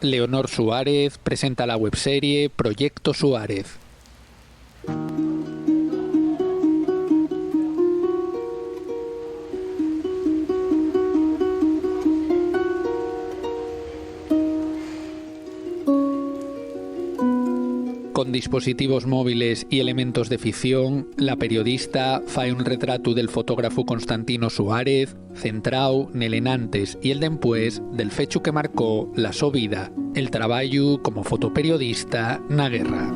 Leonor Suárez presenta la webserie Proyecto Suárez. Con dispositivos móviles y elementos de ficción, la periodista fai un retrato del fotógrafo Constantino Suárez, centrao nel enantes y el dempués del fecho que marcó la so vida, el traballo como fotoperiodista na guerra.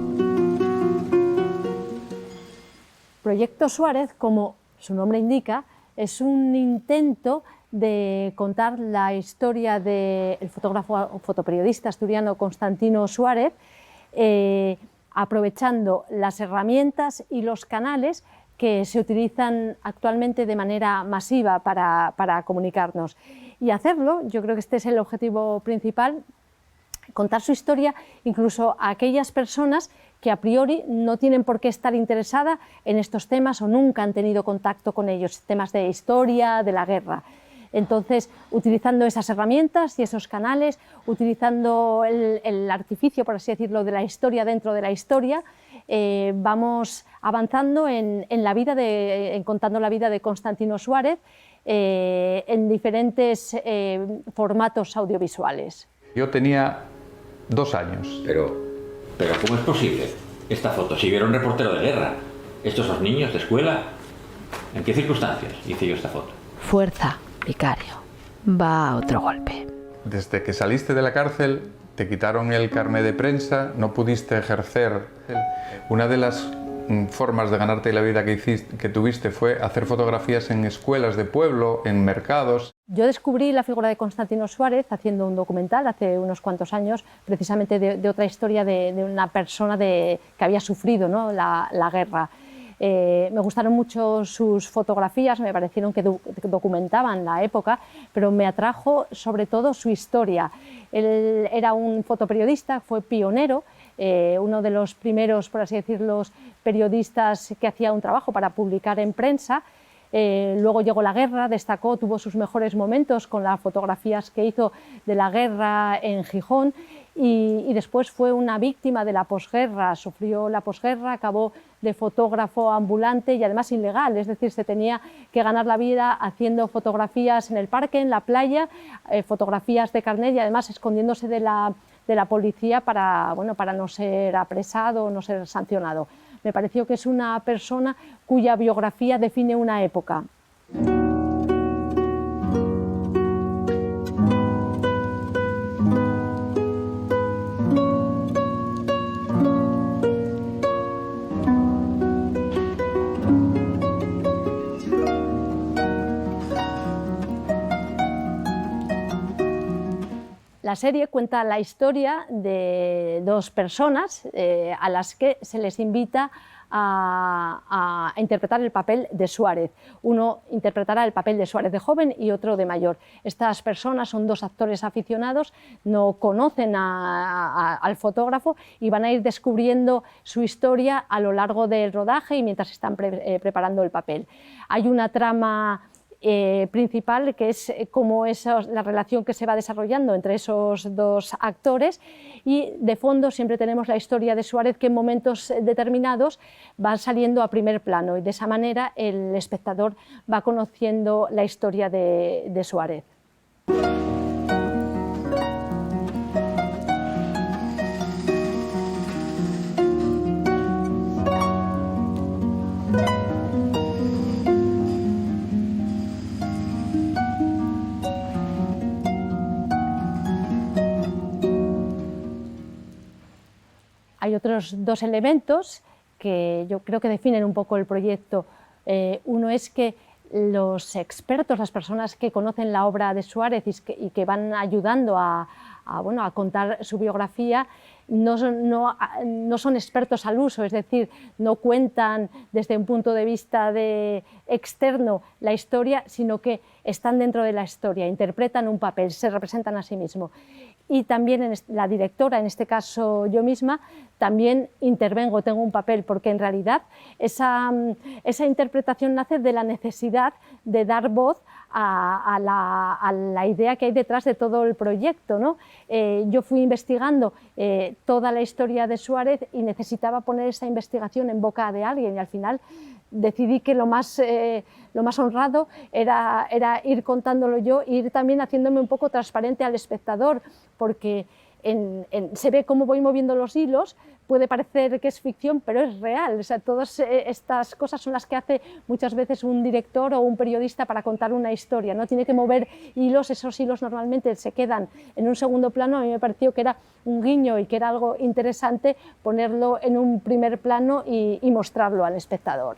Proyecto Suárez, como su nombre indica, es un intento de contar la historia del fotógrafo fotoperiodista asturiano Constantino Suárez, aprovechando las herramientas y los canales que se utilizan actualmente de manera masiva para comunicarnos. Y hacerlo, yo creo que este es el objetivo principal, contar su historia incluso a aquellas personas que a priori no tienen por qué estar interesadas en estos temas o nunca han tenido contacto con ellos, temas de historia, de la guerra. Entonces, utilizando esas herramientas y esos canales, utilizando el artificio, por así decirlo, de la historia dentro de la historia, vamos avanzando en contando la vida de Constantino Suárez en diferentes formatos audiovisuales. Yo tenía 2 años. Pero ¿cómo es posible? Esta foto, si era un reportero de guerra, estos son niños de escuela, ¿en qué circunstancias hice yo esta foto? Fuerza, vicario. Va a otro golpe. Desde que saliste de la cárcel, te quitaron el carné de prensa, no pudiste ejercer. Una de las formas de ganarte la vida que tuviste fue hacer fotografías en escuelas de pueblo, en mercados. Yo descubrí la figura de Constantino Suárez haciendo un documental hace unos cuantos años, precisamente de otra historia de una persona que había sufrido, ¿no?, la guerra. Me gustaron mucho sus fotografías, me parecieron que documentaban la época, pero me atrajo sobre todo su historia. Él era un fotoperiodista, fue pionero, uno de los primeros, por así decirlo, periodistas que hacía un trabajo para publicar en prensa. Luego llegó la guerra, destacó, tuvo sus mejores momentos con las fotografías que hizo de la guerra en Gijón y después fue una víctima de la posguerra, sufrió la posguerra, acabó de fotógrafo ambulante y además ilegal, es decir, se tenía que ganar la vida haciendo fotografías en el parque, en la playa, fotografías de carnet y además escondiéndose de la policía para no ser apresado o no ser sancionado. Me pareció que es una persona cuya biografía define una época. La serie cuenta la historia de 2 personas a las que se les invita a interpretar el papel de Suárez. Uno interpretará el papel de Suárez de joven y otro de mayor. Estas personas son 2 actores aficionados, no conocen al fotógrafo y van a ir descubriendo su historia a lo largo del rodaje y mientras están preparando el papel. Hay una trama principal, que es cómo la relación que se va desarrollando entre esos 2 actores y de fondo siempre tenemos la historia de Suárez que en momentos determinados va saliendo a primer plano y de esa manera el espectador va conociendo la historia de Suárez. Hay otros 2 elementos que yo creo que definen un poco el proyecto. Uno es que los expertos, las personas que conocen la obra de Suárez y que van ayudando a contar su biografía, no son expertos al uso, es decir, no cuentan desde un punto de vista externo la historia, sino que están dentro de la historia, interpretan un papel, se representan a sí mismos. Y también la directora, en este caso yo misma, también intervengo, tengo un papel, porque en realidad esa interpretación nace de la necesidad de dar voz a la idea que hay detrás de todo el proyecto, ¿no? Yo fui investigando toda la historia de Suárez y necesitaba poner esa investigación en boca de alguien, y al final decidí que lo más honrado era ir contándolo yo e ir también haciéndome un poco transparente al espectador, porque se ve cómo voy moviendo los hilos, puede parecer que es ficción, pero es real. O sea, todas estas cosas son las que hace muchas veces un director o un periodista para contar una historia, ¿no? Tiene que mover hilos, esos hilos normalmente se quedan en un segundo plano. A mí me pareció que era un guiño y que era algo interesante ponerlo en un primer plano y mostrarlo al espectador.